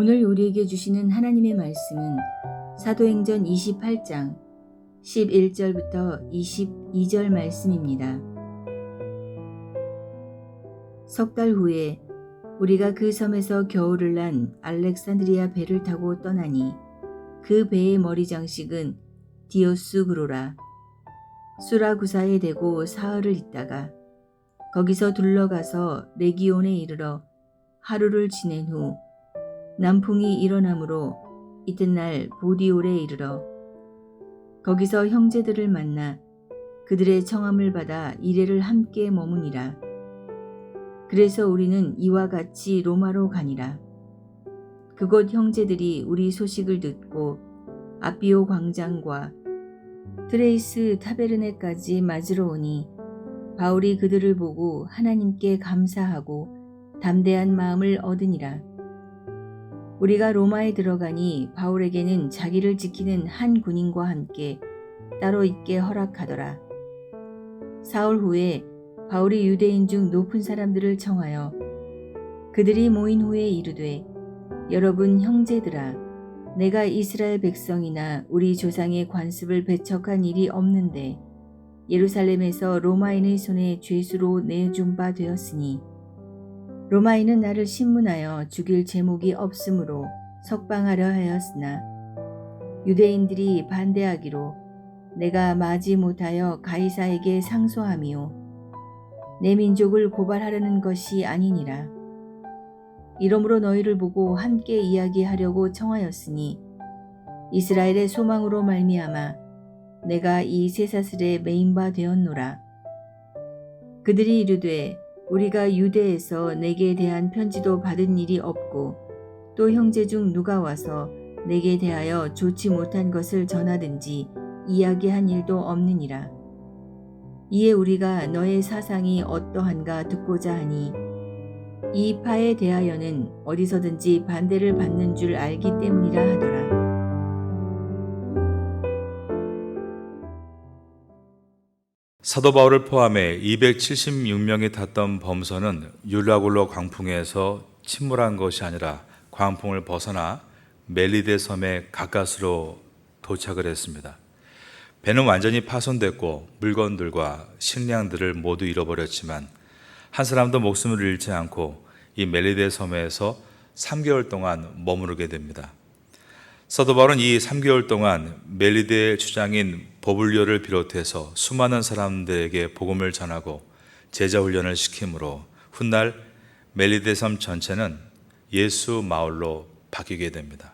오늘 우리에게 주시는 하나님의 말씀은 사도행전 28장 11절부터 22절 말씀입니다. 석 달 후에 우리가 그 섬에서 겨울을 난 알렉산드리아 배를 타고 떠나니 그 배의 머리 장식은 디오스그로라. 수라구사에 대고 사흘을 있다가 거기서 둘러가서 레기온에 이르러 하루를 지낸 후 남풍이 일어나므로 이튿날 보디올에 이르러 거기서 형제들을 만나 그들의 청함을 받아 이레를 함께 머무니라. 그래서 우리는 이와 같이 로마로 가니라. 그곳 형제들이 우리 소식을 듣고 아비오 광장과 트레이스 타베르네까지 맞으러 오니 바울이 그들을 보고 하나님께 감사하고 담대한 마음을 얻으니라. 우리가 로마에 들어가니 바울에게는 자기를 지키는 한 군인과 함께 따로 있게 허락하더라. 사흘 후에 바울이 유대인 중 높은 사람들을 청하여 그들이 모인 후에 이르되, 여러분 형제들아, 내가 이스라엘 백성이나 우리 조상의 관습을 배척한 일이 없는데 예루살렘에서 로마인의 손에 죄수로 내준 바 되었으니 로마인은 나를 신문하여 죽일 제목이 없으므로 석방하려 하였으나 유대인들이 반대하기로 내가 마지 못하여 가이사에게 상소함이요 내 민족을 고발하려는 것이 아니니라. 이러므로 너희를 보고 함께 이야기하려고 청하였으니 이스라엘의 소망으로 말미암아 내가 이 쇠사슬에 매인 바 되었노라. 그들이 이르되, 우리가 유대에서 내게 대한 편지도 받은 일이 없고 또 형제 중 누가 와서 내게 대하여 좋지 못한 것을 전하든지 이야기한 일도 없느니라. 이에 우리가 너의 사상이 어떠한가 듣고자 하니 이 파에 대하여는 어디서든지 반대를 받는 줄 알기 때문이라 하더라. 사도 바울을 포함해 276명이 탔던 범선은 율라굴로 광풍에서 침몰한 것이 아니라 광풍을 벗어나 멜리데 섬에 가까스로 도착을 했습니다. 배는 완전히 파손됐고 물건들과 식량들을 모두 잃어버렸지만 한 사람도 목숨을 잃지 않고 이 멜리데 섬에서 3개월 동안 머무르게 됩니다. 사도 바울은 이 3개월 동안 멜리데의 주장인 버블리오를 비롯해서 수많은 사람들에게 복음을 전하고 제자 훈련을 시키므로 훗날 멜리데 섬 전체는 예수 마을로 바뀌게 됩니다.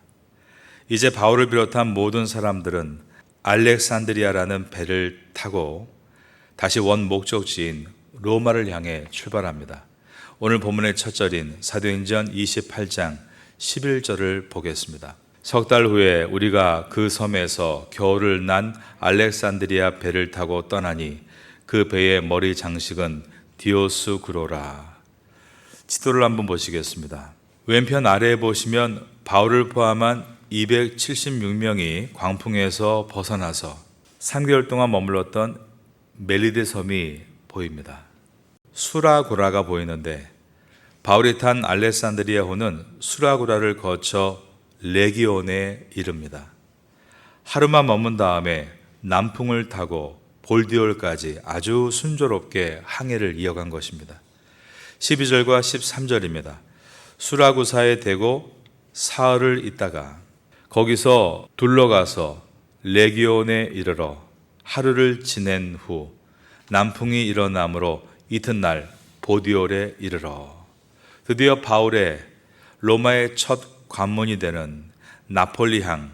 이제 바울을 비롯한 모든 사람들은 알렉산드리아라는 배를 타고 다시 원 목적지인 로마를 향해 출발합니다. 오늘 본문의 첫 절인 사도행전 28장 11절을 보겠습니다. 석 달 후에 우리가 그 섬에서 겨울을 난 알렉산드리아 배를 타고 떠나니 그 배의 머리 장식은 디오스그로라. 지도를 한번 보시겠습니다. 왼편 아래에 보시면 바울을 포함한 276명이 광풍에서 벗어나서 3개월 동안 머물렀던 멜리데 섬이 보입니다. 수라고라가 보이는데 바울이 탄 알렉산드리아호는 수라고라를 거쳐 레기온에 이릅니다. 하루만 머문 다음에 남풍을 타고 볼디올까지 아주 순조롭게 항해를 이어간 것입니다. 12절과 13절입니다. 수라구사에 대고 사흘을 있다가 거기서 둘러가서 레기온에 이르러 하루를 지낸 후 남풍이 일어나므로 이튿날 보디올에 이르러 드디어 바울의 로마의 첫 관문이 되는 나폴리항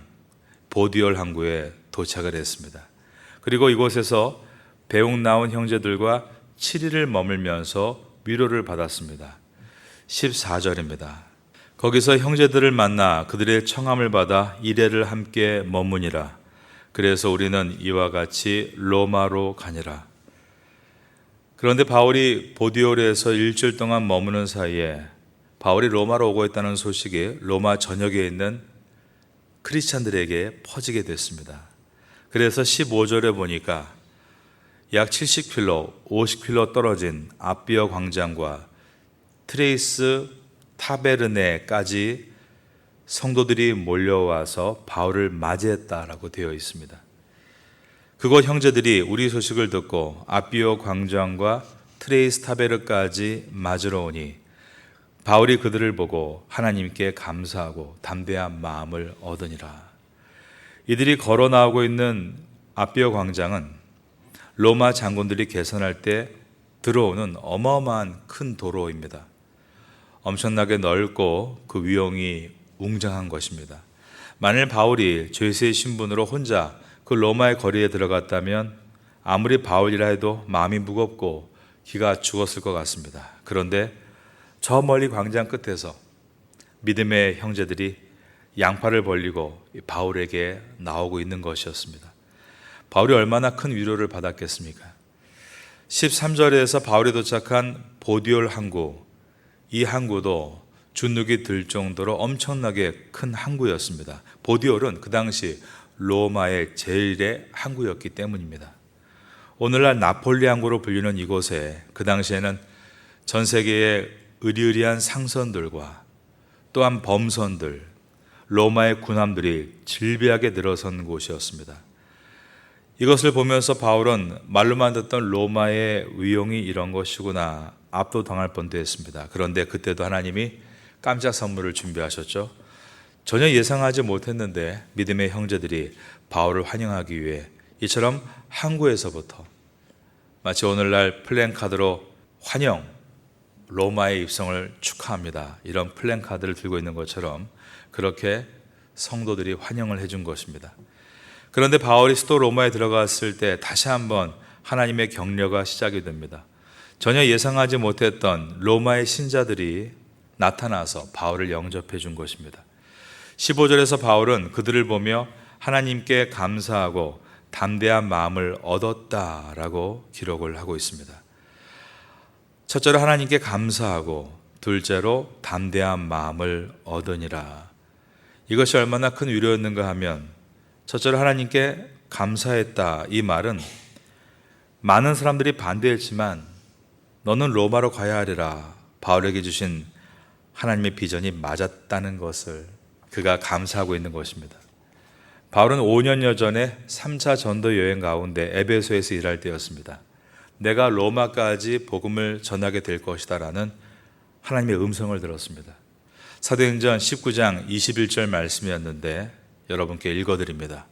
보디올 항구에 도착을 했습니다. 그리고 이곳에서 배웅 나온 형제들과 7일을 머물면서 위로를 받았습니다. 14절입니다. 거기서 형제들을 만나 그들의 청함을 받아 이레를 함께 머무니라. 그래서 우리는 이와 같이 로마로 가니라. 그런데 바울이 보디올에서 일주일 동안 머무는 사이에 바울이 로마로 오고 있다는 소식이 로마 전역에 있는 크리스찬들에게 퍼지게 됐습니다. 그래서 15절에 보니까 약 70킬로, 50킬로 떨어진 아비오 광장과 트레이스 타베르네까지 성도들이 몰려와서 바울을 맞이했다라고 되어 있습니다. 그곳 형제들이 우리 소식을 듣고 아비오 광장과 트레이스타베르까지 맞으러 오니 바울이 그들을 보고 하나님께 감사하고 담대한 마음을 얻으니라. 이들이 걸어 나오고 있는 아비오 광장은 로마 장군들이 개선할 때 들어오는 어마어마한 큰 도로입니다. 엄청나게 넓고 그 위용이 웅장한 것입니다. 만일 바울이 죄수의 신분으로 혼자 그 로마의 거리에 들어갔다면 아무리 바울이라 해도 마음이 무겁고 기가 죽었을 것 같습니다. 그런데 저 멀리 광장 끝에서 믿음의 형제들이 양팔을 벌리고 바울에게 나오고 있는 것이었습니다. 바울이 얼마나 큰 위로를 받았겠습니까? 13절에서 바울이 도착한 보디올 항구, 이 항구도 주눅이 들 정도로 엄청나게 큰 항구였습니다. 보디올은 그 당시 로마의 제1의 항구였기 때문입니다. 오늘날 나폴리 항구로 불리는 이곳에 그 당시에는 전 세계의 의리의리한 상선들과 또한 범선들, 로마의 군함들이 질비하게 늘어선 곳이었습니다. 이것을 보면서 바울은 말로만 듣던 로마의 위용이 이런 것이구나 압도당할 뻔도 했습니다. 그런데 그때도 하나님이 깜짝 선물을 준비하셨죠. 전혀 예상하지 못했는데 믿음의 형제들이 바울을 환영하기 위해 이처럼 항구에서부터 마치 오늘날 플랜카드로 환영, 로마의 입성을 축하합니다, 이런 플랜카드를 들고 있는 것처럼 그렇게 성도들이 환영을 해준 것입니다. 그런데 바울이 수도 로마에 들어갔을 때 다시 한번 하나님의 격려가 시작이 됩니다. 전혀 예상하지 못했던 로마의 신자들이 나타나서 바울을 영접해 준 것입니다. 15절에서 바울은 그들을 보며 하나님께 감사하고 담대한 마음을 얻었다라고 기록을 하고 있습니다. 첫째로 하나님께 감사하고 둘째로 담대한 마음을 얻으니라. 이것이 얼마나 큰 위로였는가 하면 첫째로 하나님께 감사했다, 이 말은 많은 사람들이 반대했지만 너는 로마로 가야 하리라 바울에게 주신 하나님의 비전이 맞았다는 것을 그가 감사하고 있는 것입니다. 바울은 5년여 전에 3차 전도 여행 가운데 에베소에서 일할 때였습니다. 내가 로마까지 복음을 전하게 될 것이다 라는 하나님의 음성을 들었습니다. 사도행전 19장 21절 말씀이었는데 여러분께 읽어드립니다.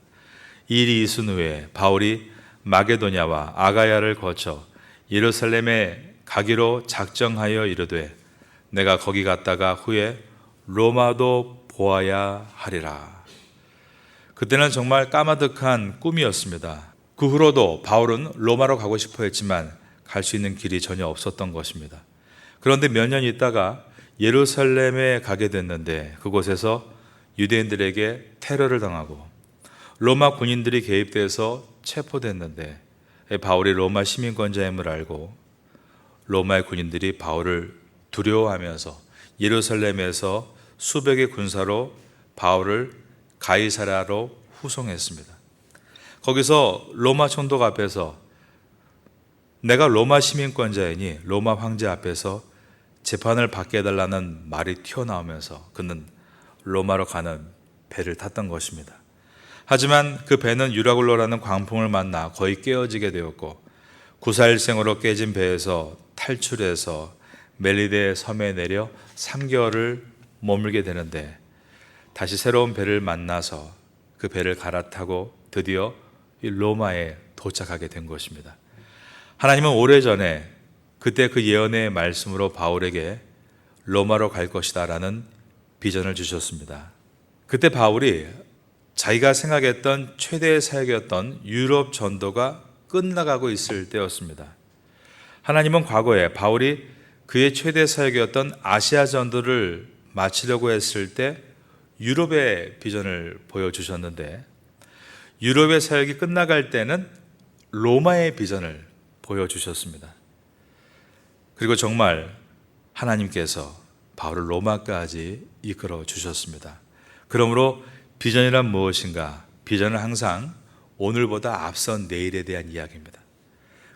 이 일이 있은 후에 바울이 마게도냐와 아가야를 거쳐 예루살렘에 가기로 작정하여 이르되 내가 거기 갔다가 후에 로마도 보아야 하리라. 그때는 정말 까마득한 꿈이었습니다. 그 후로도 바울은 로마로 가고 싶어 했지만 갈 수 있는 길이 전혀 없었던 것입니다. 그런데 몇 년 있다가 예루살렘에 가게 됐는데 그곳에서 유대인들에게 테러를 당하고 로마 군인들이 개입돼서 체포됐는데 바울이 로마 시민권자임을 알고 로마의 군인들이 바울을 두려워하면서 예루살렘에서 수백의 군사로 바울을 가이사랴로 후송했습니다. 거기서 로마 총독 앞에서 내가 로마 시민권자이니 로마 황제 앞에서 재판을 받게 해달라는 말이 튀어나오면서 그는 로마로 가는 배를 탔던 것입니다. 하지만 그 배는 유라굴로라는 광풍을 만나 거의 깨어지게 되었고 941생으로 깨진 배에서 탈출해서 멜리데 섬에 내려 3개월을 머물게 되는데 다시 새로운 배를 만나서 그 배를 갈아타고 드디어 로마에 도착하게 된 것입니다. 하나님은 오래전에 그때 그 예언의 말씀으로 바울에게 로마로 갈 것이다 라는 비전을 주셨습니다. 그때 바울이 자기가 생각했던 최대의 사역이었던 유럽 전도가 끝나가고 있을 때였습니다. 하나님은 과거에 바울이 그의 최대 사역이었던 아시아 전도를 마치려고 했을 때 유럽의 비전을 보여주셨는데 유럽의 사역이 끝나갈 때는 로마의 비전을 보여주셨습니다. 그리고 정말 하나님께서 바울을 로마까지 이끌어 주셨습니다. 그러므로 비전이란 무엇인가? 비전은 항상 오늘보다 앞선 내일에 대한 이야기입니다.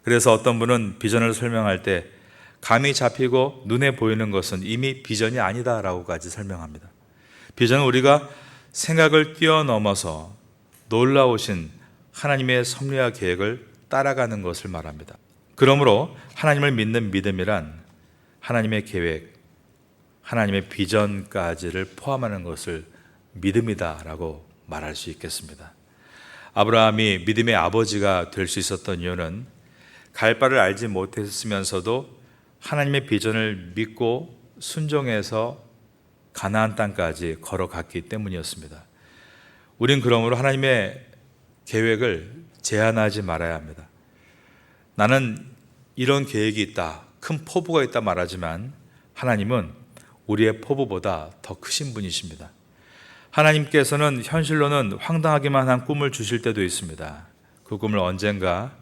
그래서 어떤 분은 비전을 설명할 때 감이 잡히고 눈에 보이는 것은 이미 비전이 아니다라고까지 설명합니다. 비전은 우리가 생각을 뛰어넘어서 놀라우신 하나님의 섭리와 계획을 따라가는 것을 말합니다. 그러므로 하나님을 믿는 믿음이란 하나님의 계획, 하나님의 비전까지를 포함하는 것을 믿음이다라고 말할 수 있겠습니다. 아브라함이 믿음의 아버지가 될 수 있었던 이유는 갈 바를 알지 못했으면서도 하나님의 비전을 믿고 순종해서 가나안 땅까지 걸어갔기 때문이었습니다. 우린 그러므로 하나님의 계획을 제한하지 말아야 합니다. 나는 이런 계획이 있다, 큰 포부가 있다 말하지만 하나님은 우리의 포부보다 더 크신 분이십니다. 하나님께서는 현실로는 황당하기만 한 꿈을 주실 때도 있습니다. 그 꿈을 언젠가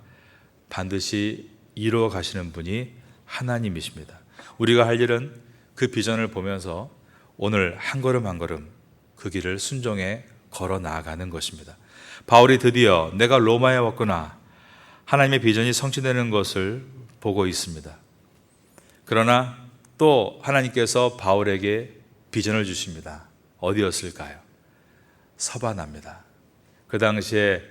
반드시 이루어 가시는 분이 하나님이십니다. 우리가 할 일은 그 비전을 보면서 오늘 한 걸음 한 걸음 그 길을 순종해 걸어 나아가는 것입니다. 바울이 드디어 내가 로마에 왔구나, 하나님의 비전이 성취되는 것을 보고 있습니다. 그러나 또 하나님께서 바울에게 비전을 주십니다. 어디였을까요? 서바나입니다. 그 당시에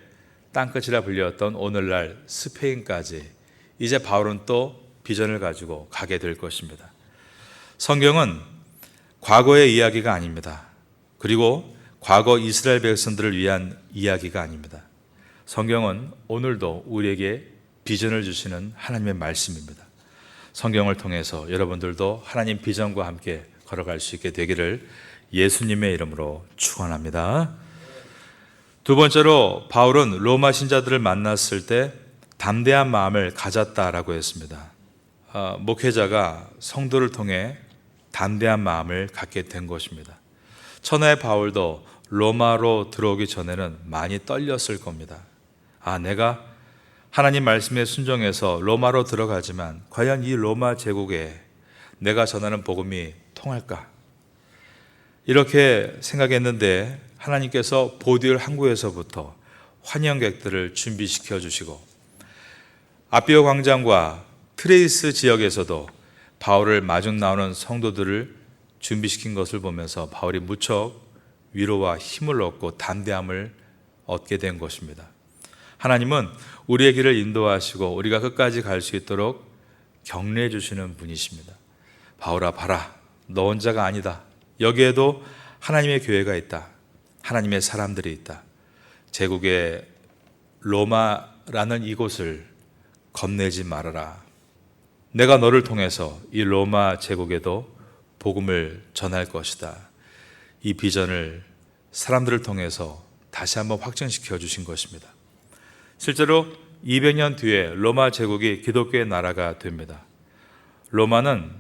땅끝이라 불렸던 오늘날 스페인까지 이제 바울은 또 비전을 가지고 가게 될 것입니다. 성경은 과거의 이야기가 아닙니다. 그리고 과거 이스라엘 백성들을 위한 이야기가 아닙니다. 성경은 오늘도 우리에게 비전을 주시는 하나님의 말씀입니다. 성경을 통해서 여러분들도 하나님 비전과 함께 걸어갈 수 있게 되기를 예수님의 이름으로 축원합니다. 두 번째로 바울은 로마 신자들을 만났을 때 담대한 마음을 가졌다라고 했습니다. 목회자가 성도를 통해 담대한 마음을 갖게 된 것입니다. 천하의 바울도 로마로 들어오기 전에는 많이 떨렸을 겁니다. 내가 하나님 말씀에 순종해서 로마로 들어가지만 과연 이 로마 제국에 내가 전하는 복음이 통할까? 이렇게 생각했는데 하나님께서 보디올 항구에서부터 환영객들을 준비시켜 주시고 아비오 광장과 트레이스 지역에서도 바울을 마중 나오는 성도들을 준비시킨 것을 보면서 바울이 무척 위로와 힘을 얻고 담대함을 얻게 된 것입니다. 하나님은 우리의 길을 인도하시고 우리가 끝까지 갈 수 있도록 격려해 주시는 분이십니다. 바울아, 봐라, 너 혼자가 아니다. 여기에도 하나님의 교회가 있다. 하나님의 사람들이 있다. 제국의 로마라는 이곳을 겁내지 말아라. 내가 너를 통해서 이 로마 제국에도 복음을 전할 것이다. 이 비전을 사람들을 통해서 다시 한번 확증시켜 주신 것입니다. 실제로 200년 뒤에 로마 제국이 기독교의 나라가 됩니다. 로마는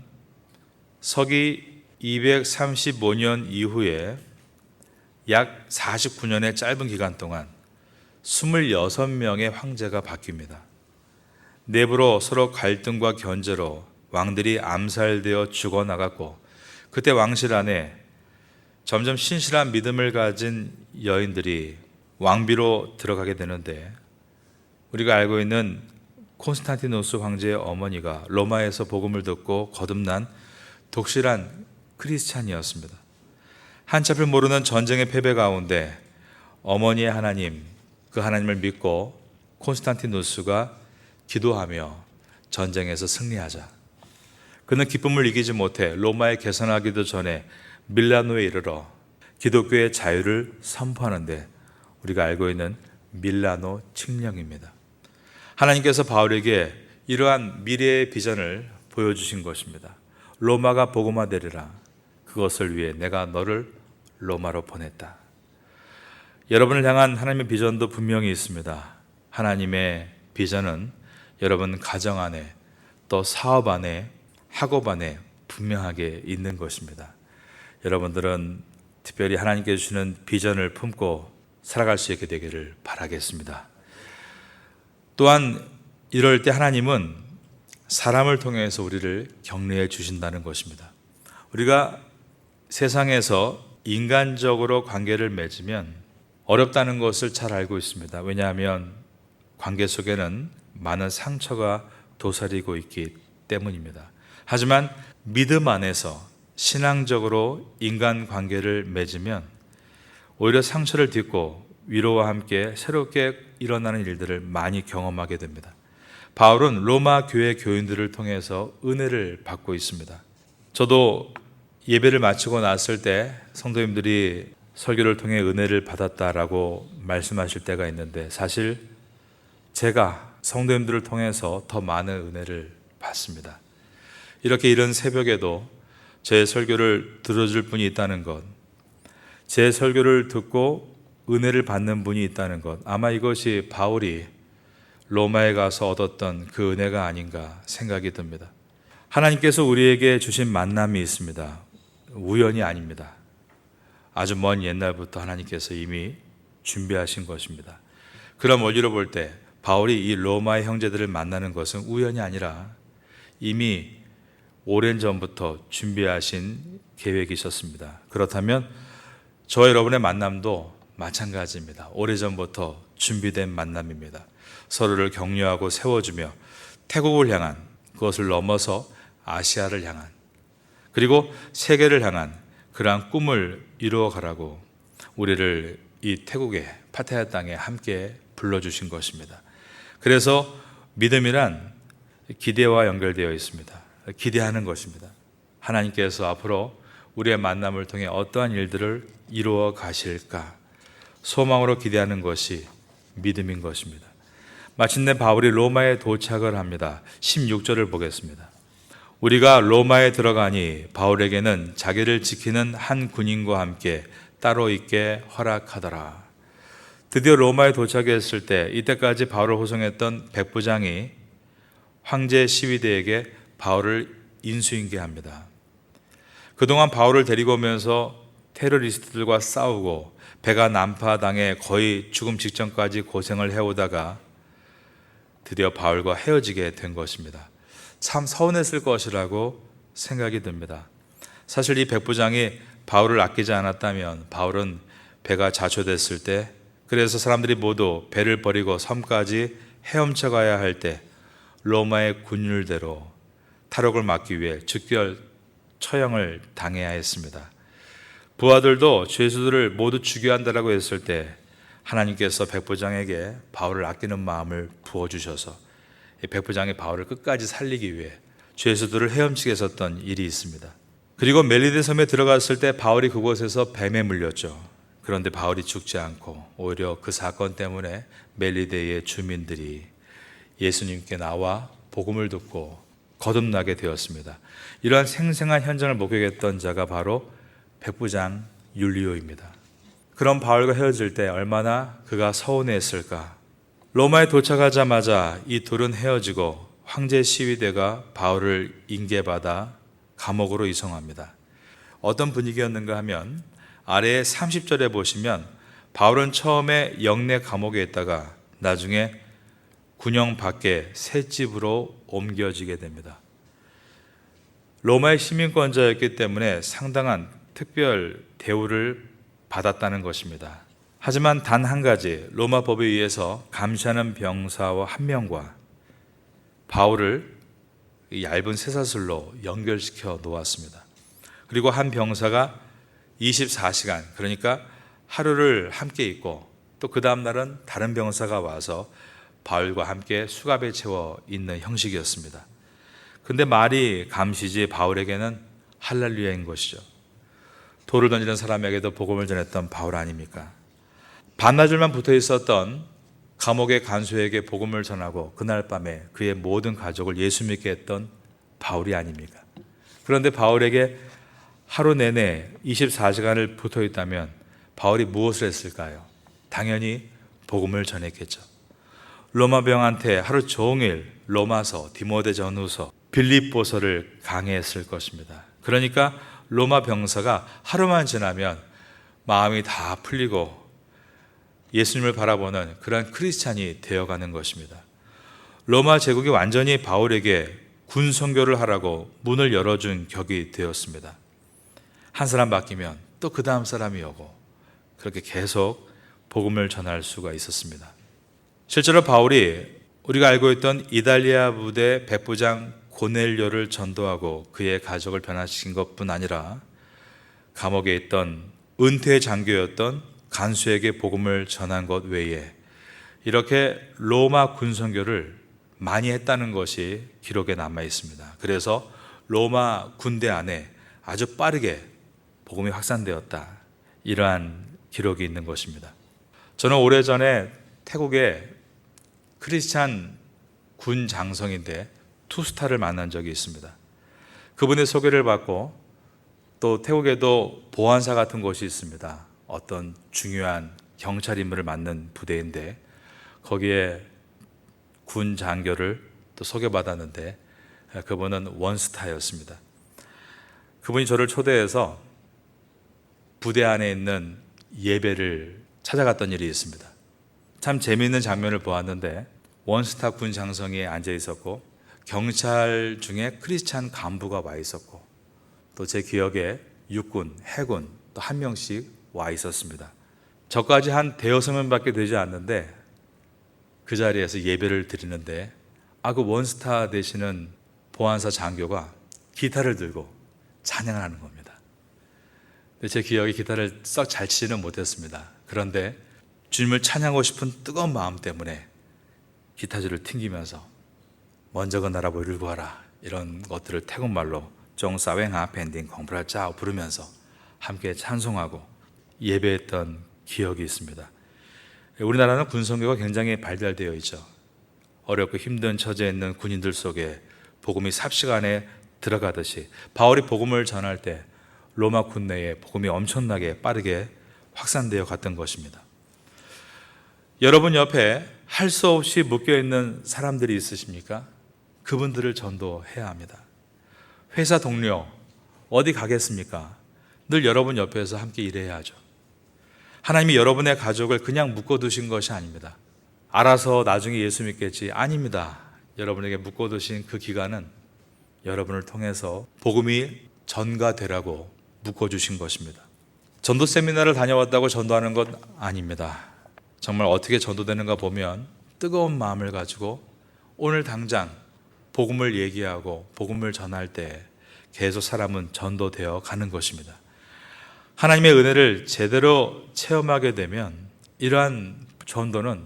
서기 235년 이후에 약 49년의 짧은 기간 동안 26명의 황제가 바뀝니다. 내부로 서로 갈등과 견제로 왕들이 암살되어 죽어나갔고, 그때 왕실 안에 점점 신실한 믿음을 가진 여인들이 왕비로 들어가게 되는데, 우리가 알고 있는 콘스탄티노스 황제의 어머니가 로마에서 복음을 듣고 거듭난 독실한 크리스찬이었습니다. 한참을 모르는 전쟁의 패배 가운데 어머니의 하나님, 그 하나님을 믿고 콘스탄티노스가 기도하며 전쟁에서 승리하자. 그는 기쁨을 이기지 못해 로마에 개선하기도 전에 밀라노에 이르러 기독교의 자유를 선포하는데 우리가 알고 있는 밀라노 칙령입니다. 하나님께서 바울에게 이러한 미래의 비전을 보여주신 것입니다. 로마가 복음화되리라. 그것을 위해 내가 너를 로마로 보냈다. 여러분을 향한 하나님의 비전도 분명히 있습니다. 하나님의 비전은 여러분 가정 안에, 또 사업 안에, 학업 안에 분명하게 있는 것입니다. 여러분들은 특별히 하나님께 주시는 비전을 품고 살아갈 수 있게 되기를 바라겠습니다. 또한 이럴 때 하나님은 사람을 통해서 우리를 격려해 주신다는 것입니다. 우리가 세상에서 인간적으로 관계를 맺으면 어렵다는 것을 잘 알고 있습니다. 왜냐하면 관계 속에는 많은 상처가 도사리고 있기 때문입니다. 하지만 믿음 안에서 신앙적으로 인간관계를 맺으면 오히려 상처를 딛고 위로와 함께 새롭게 일어나는 일들을 많이 경험하게 됩니다. 바울은 로마 교회 교인들을 통해서 은혜를 받고 있습니다. 저도 예배를 마치고 났을 때 성도님들이 설교를 통해 은혜를 받았다라고 말씀하실 때가 있는데, 사실 제가 성도님들을 통해서 더 많은 은혜를 받습니다. 이렇게 이른 새벽에도 제 설교를 들어줄 분이 있다는 것, 제 설교를 듣고 은혜를 받는 분이 있다는 것, 아마 이것이 바울이 로마에 가서 얻었던 그 은혜가 아닌가 생각이 듭니다. 하나님께서 우리에게 주신 만남이 있습니다. 우연이 아닙니다. 아주 먼 옛날부터 하나님께서 이미 준비하신 것입니다. 그런 원리로 볼 때 바울이 이 로마의 형제들을 만나는 것은 우연이 아니라 이미 오랜 전부터 준비하신 계획이 있었습니다. 그렇다면 저와 여러분의 만남도 마찬가지입니다. 오래전부터 준비된 만남입니다. 서로를 격려하고 세워주며 태국을 향한, 그것을 넘어서 아시아를 향한, 그리고 세계를 향한 그러한 꿈을 이루어가라고 우리를 이 태국의 파타야 땅에 함께 불러주신 것입니다. 그래서 믿음이란 기대와 연결되어 있습니다. 기대하는 것입니다. 하나님께서 앞으로 우리의 만남을 통해 어떠한 일들을 이루어 가실까 소망으로 기대하는 것이 믿음인 것입니다. 마침내 바울이 로마에 도착을 합니다. 16절을 보겠습니다. 우리가 로마에 들어가니 바울에게는 자기를 지키는 한 군인과 함께 따로 있게 허락하더라. 드디어 로마에 도착했을 때 이때까지 바울을 호송했던 백부장이 황제 시위대에게 바울을 인수인계합니다. 그동안 바울을 데리고 오면서 테러리스트들과 싸우고 배가 난파당해 거의 죽음 직전까지 고생을 해오다가 드디어 바울과 헤어지게 된 것입니다. 참 서운했을 것이라고 생각이 듭니다. 사실 이 백부장이 바울을 아끼지 않았다면 바울은 배가 자초됐을 때, 그래서 사람들이 모두 배를 버리고 섬까지 헤엄쳐 가야 할 때 로마의 군율대로 탈옥을 막기 위해 즉결 처형을 당해야 했습니다. 부하들도 죄수들을 모두 죽여야 한다고 했을 때 하나님께서 백부장에게 바울을 아끼는 마음을 부어주셔서 백부장이 바울을 끝까지 살리기 위해 죄수들을 헤엄치게 했었던 일이 있습니다. 그리고 멜리데 섬에 들어갔을 때 바울이 그곳에서 뱀에 물렸죠. 그런데 바울이 죽지 않고 오히려 그 사건 때문에 멜리데의 주민들이 예수님께 나와 복음을 듣고 거듭나게 되었습니다. 이러한 생생한 현장을 목격했던 자가 바로 백부장 율리오입니다. 그런 바울과 헤어질 때 얼마나 그가 서운했을까. 로마에 도착하자마자 이 둘은 헤어지고 황제 시위대가 바울을 인계받아 감옥으로 이송합니다. 어떤 분위기였는가 하면 아래에 30절에 보시면 바울은 처음에 영내 감옥에 있다가 나중에 군영 밖에 새 집으로 옮겨지게 됩니다. 로마의 시민권자였기 때문에 상당한 특별 대우를 받았다는 것입니다. 하지만 단 한 가지, 로마 법에 의해서 감시하는 병사와 한 명과 바울을 얇은 쇠사슬로 연결시켜 놓았습니다. 그리고 한 병사가 24시간, 그러니까 하루를 함께 있고 또 그 다음 날은 다른 병사가 와서 바울과 함께 수갑에 채워 있는 형식이었습니다. 근데 말이 감시지 바울에게는 할렐루야인 것이죠. 돌을 던지는 사람에게도 복음을 전했던 바울 아닙니까? 반나절만 붙어 있었던 감옥의 간수에게 복음을 전하고 그날 밤에 그의 모든 가족을 예수 믿게 했던 바울이 아닙니까? 그런데 바울에게 하루 내내 24시간을 붙어 있다면 바울이 무엇을 했을까요? 당연히 복음을 전했겠죠. 로마 병한테 하루 종일 로마서, 디모데전후서, 빌립보서를 강해했을 것입니다. 그러니까 로마 병사가 하루만 지나면 마음이 다 풀리고 예수님을 바라보는 그런 크리스찬이 되어가는 것입니다. 로마 제국이 완전히 바울에게 군 선교를 하라고 문을 열어준 격이 되었습니다. 한 사람 바뀌면 또 그 다음 사람이 오고 그렇게 계속 복음을 전할 수가 있었습니다. 실제로 바울이 우리가 알고 있던 이달리아 부대 백부장 고넬료를 전도하고 그의 가족을 변화시킨 것뿐 아니라 감옥에 있던 은퇴 장교였던 간수에게 복음을 전한 것 외에 이렇게 로마 군선교를 많이 했다는 것이 기록에 남아 있습니다. 그래서 로마 군대 안에 아주 빠르게 복음이 확산되었다. 이러한 기록이 있는 것입니다. 저는 오래전에 태국에 크리스찬 군 장성인데 투스타를 만난 적이 있습니다. 그분의 소개를 받고 또 태국에도 보안사 같은 곳이 있습니다. 어떤 중요한 경찰 인물을 맡는 부대인데 거기에 군 장교를 또 소개받았는데 그분은 원스타였습니다. 그분이 저를 초대해서 부대 안에 있는 예배를 찾아갔던 일이 있습니다. 참 재미있는 장면을 보았는데 원스타 군 장성이 앉아 있었고 경찰 중에 크리스찬 간부가 와 있었고 또 제 기억에 육군, 해군 또 한 명씩 와 있었습니다. 저까지 한 대여섯 명밖에 되지 않는데 그 자리에서 예배를 드리는데 그 원스타 되시는 보안사 장교가 기타를 들고 찬양을 하는 겁니다. 근데 제 기억에 기타를 썩 잘 치지는 못했습니다. 그런데 주님을 찬양하고 싶은 뜨거운 마음 때문에 기타줄을 튕기면서 먼저 그 나라 보이를 구하라 이런 것들을 태국말로 종사웽하 밴딩 공프라짜 부르면서 함께 찬송하고 예배했던 기억이 있습니다. 우리나라는 군선교가 굉장히 발달되어 있죠. 어렵고 힘든 처지에 있는 군인들 속에 복음이 삽시간에 들어가듯이 바울이 복음을 전할 때 로마 군내에 복음이 엄청나게 빠르게 확산되어 갔던 것입니다. 여러분 옆에 할 수 없이 묶여있는 사람들이 있으십니까? 그분들을 전도해야 합니다. 회사 동료, 어디 가겠습니까? 늘 여러분 옆에서 함께 일해야 하죠. 하나님이 여러분의 가족을 그냥 묶어두신 것이 아닙니다. 알아서 나중에 예수 믿겠지. 아닙니다. 여러분에게 묶어두신 그 기간은 여러분을 통해서 복음이 전가되라고 묶어주신 것입니다. 전도 세미나를 다녀왔다고 전도하는 것 아닙니다. 정말 어떻게 전도되는가 보면 뜨거운 마음을 가지고 오늘 당장 복음을 얘기하고 복음을 전할 때 계속 사람은 전도되어 가는 것입니다. 하나님의 은혜를 제대로 체험하게 되면 이러한 전도는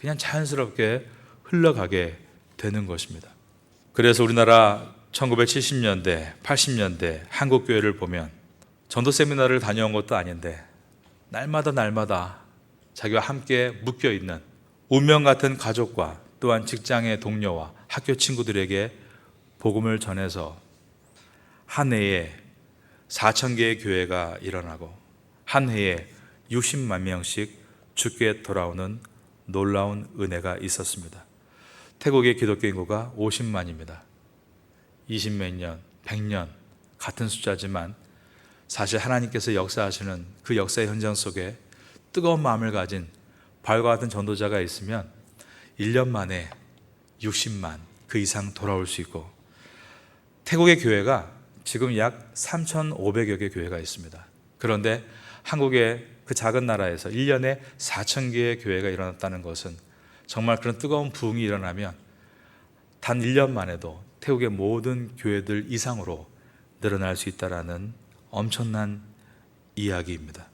그냥 자연스럽게 흘러가게 되는 것입니다. 그래서 우리나라 1970년대, 80년대 한국교회를 보면 전도 세미나를 다녀온 것도 아닌데 날마다 자기와 함께 묶여있는 운명 같은 가족과 또한 직장의 동료와 학교 친구들에게 복음을 전해서 한 해에 4,000개의 교회가 일어나고 한 해에 60만 명씩 주께 돌아오는 놀라운 은혜가 있었습니다. 태국의 기독교 인구가 50만입니다. 20몇 년, 100년 같은 숫자지만 사실 하나님께서 역사하시는 그 역사의 현장 속에 뜨거운 마음을 가진 바울과 같은 전도자가 있으면 1년 만에 60만 그 이상 돌아올 수 있고 태국의 교회가 지금 약 3,500여 개 교회가 있습니다. 그런데 한국의 그 작은 나라에서 1년에 4,000개의 교회가 일어났다는 것은 정말 그런 뜨거운 부흥이 일어나면 단 1년 만에도 태국의 모든 교회들 이상으로 늘어날 수 있다는 엄청난 이야기입니다.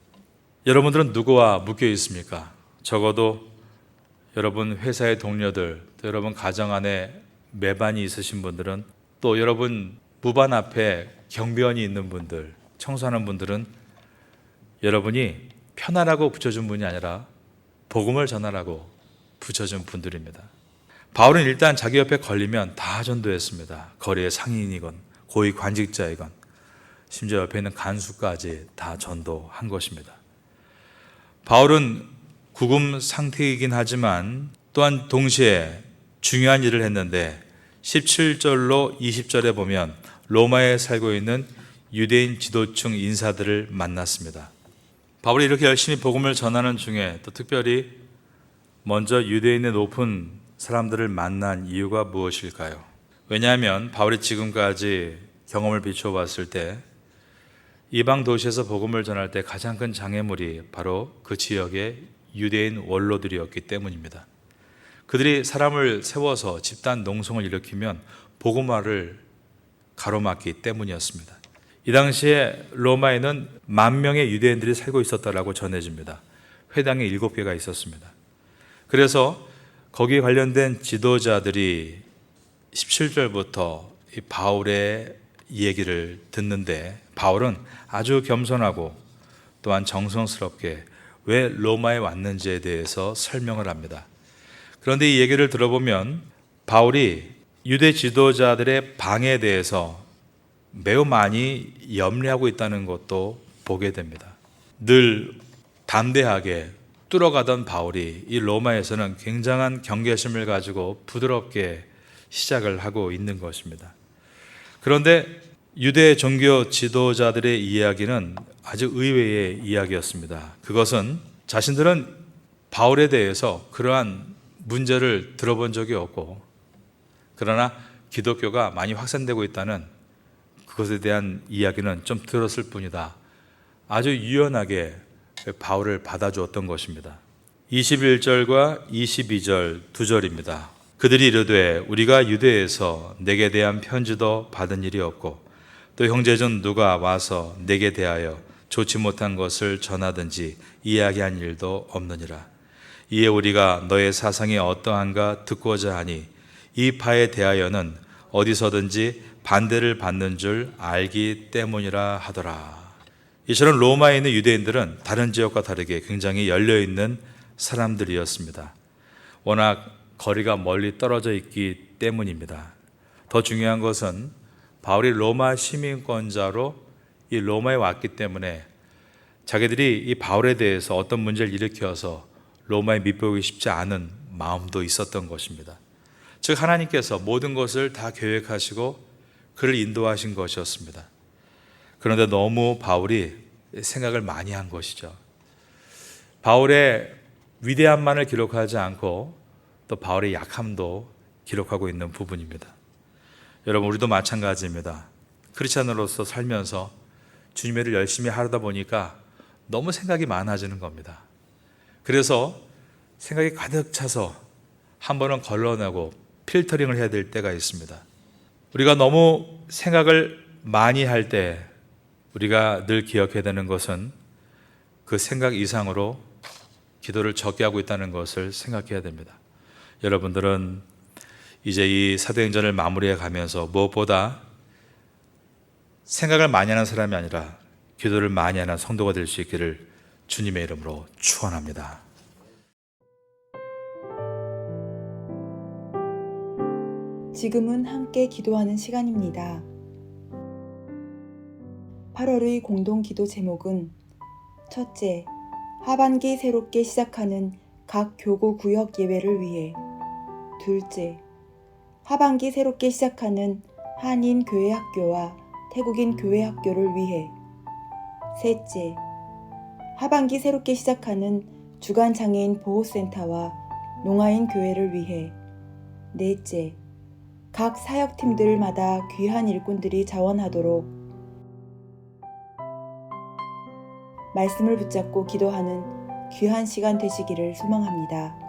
여러분들은 누구와 묶여 있습니까? 적어도 여러분 회사의 동료들, 또 여러분 가정 안에 매반이 있으신 분들은 또 여러분 무반 앞에 경비원이 있는 분들, 청소하는 분들은 여러분이 편하라고 붙여준 분이 아니라 복음을 전하라고 붙여준 분들입니다. 바울은 일단 자기 옆에 걸리면 다 전도했습니다. 거리의 상인이건 고위 관직자이건 심지어 옆에 있는 간수까지 다 전도한 것입니다. 바울은 구금 상태이긴 하지만 또한 동시에 중요한 일을 했는데 17절로 20절에 보면 로마에 살고 있는 유대인 지도층 인사들을 만났습니다. 바울이 이렇게 열심히 복음을 전하는 중에 또 특별히 먼저 유대인의 높은 사람들을 만난 이유가 무엇일까요? 왜냐하면 바울이 지금까지 경험을 비추어 봤을 때 이방 도시에서 복음을 전할 때 가장 큰 장애물이 바로 그 지역의 유대인 원로들이었기 때문입니다. 그들이 사람을 세워서 집단 농성을 일으키면 복음화를 가로막기 때문이었습니다. 이 당시에 로마에는 10,000명의 유대인들이 살고 있었다라고 전해집니다. 회당이 7개가 있었습니다. 그래서 거기에 관련된 지도자들이 17절부터 이 바울의 얘기를 듣는데 바울은 아주 겸손하고 또한 정성스럽게 왜 로마에 왔는지에 대해서 설명을 합니다. 그런데 이 얘기를 들어보면 바울이 유대 지도자들의 방해에 대해서 매우 많이 염려하고 있다는 것도 보게 됩니다. 늘 담대하게 뚫어가던 바울이 이 로마에서는 굉장한 경계심을 가지고 부드럽게 시작을 하고 있는 것입니다. 그런데 유대 종교 지도자들의 이야기는 아주 의외의 이야기였습니다. 그것은 자신들은 바울에 대해서 그러한 문제를 들어본 적이 없고, 그러나 기독교가 많이 확산되고 있다는 그것에 대한 이야기는 좀 들었을 뿐이다. 아주 유연하게 바울을 받아주었던 것입니다. 21절과 22절 두 절입니다. 그들이 이르되 우리가 유대에서 내게 대한 편지도 받은 일이 없고 또 형제 중 누가 와서 내게 대하여 좋지 못한 것을 전하든지 이야기한 일도 없느니라. 이에 우리가 너의 사상이 어떠한가 듣고자 하니 이 바에 대하여는 어디서든지 반대를 받는 줄 알기 때문이라 하더라. 이처럼 로마에 있는 유대인들은 다른 지역과 다르게 굉장히 열려있는 사람들이었습니다. 워낙 거리가 멀리 떨어져 있기 때문입니다. 더 중요한 것은 바울이 로마 시민권자로 이 로마에 왔기 때문에 자기들이 이 바울에 대해서 어떤 문제를 일으켜서 로마에 밑보이기 쉽지 않은 마음도 있었던 것입니다. 즉 하나님께서 모든 것을 다 계획하시고 그를 인도하신 것이었습니다. 그런데 너무 바울이 생각을 많이 한 것이죠. 바울의 위대함만을 기록하지 않고 또 바울의 약함도 기록하고 있는 부분입니다. 여러분, 우리도 마찬가지입니다. 크리스찬으로서 살면서 주님의 일을 열심히 하다 보니까 너무 생각이 많아지는 겁니다. 그래서 생각이 가득 차서 한 번은 걸러내고 필터링을 해야 될 때가 있습니다. 우리가 너무 생각을 많이 할 때 우리가 늘 기억해야 되는 것은 그 생각 이상으로 기도를 적게 하고 있다는 것을 생각해야 됩니다. 여러분들은 이제 이 사도행전을 마무리해 가면서 무엇보다 생각을 많이 하는 사람이 아니라 기도를 많이 하는 성도가 될 수 있기를 주님의 이름으로 축원합니다. 지금은 함께 기도하는 시간입니다. 8월의 공동 기도 제목은 첫째, 하반기 새롭게 시작하는 각 교구 구역 예배를 위해. 둘째, 하반기 새롭게 시작하는 한인 교회 학교와 태국인 교회 학교를 위해. 셋째, 하반기 새롭게 시작하는 주간 장애인 보호센터와 농아인 교회를 위해. 넷째, 각 사역팀들마다 귀한 일꾼들이 자원하도록 말씀을 붙잡고 기도하는 귀한 시간 되시기를 소망합니다.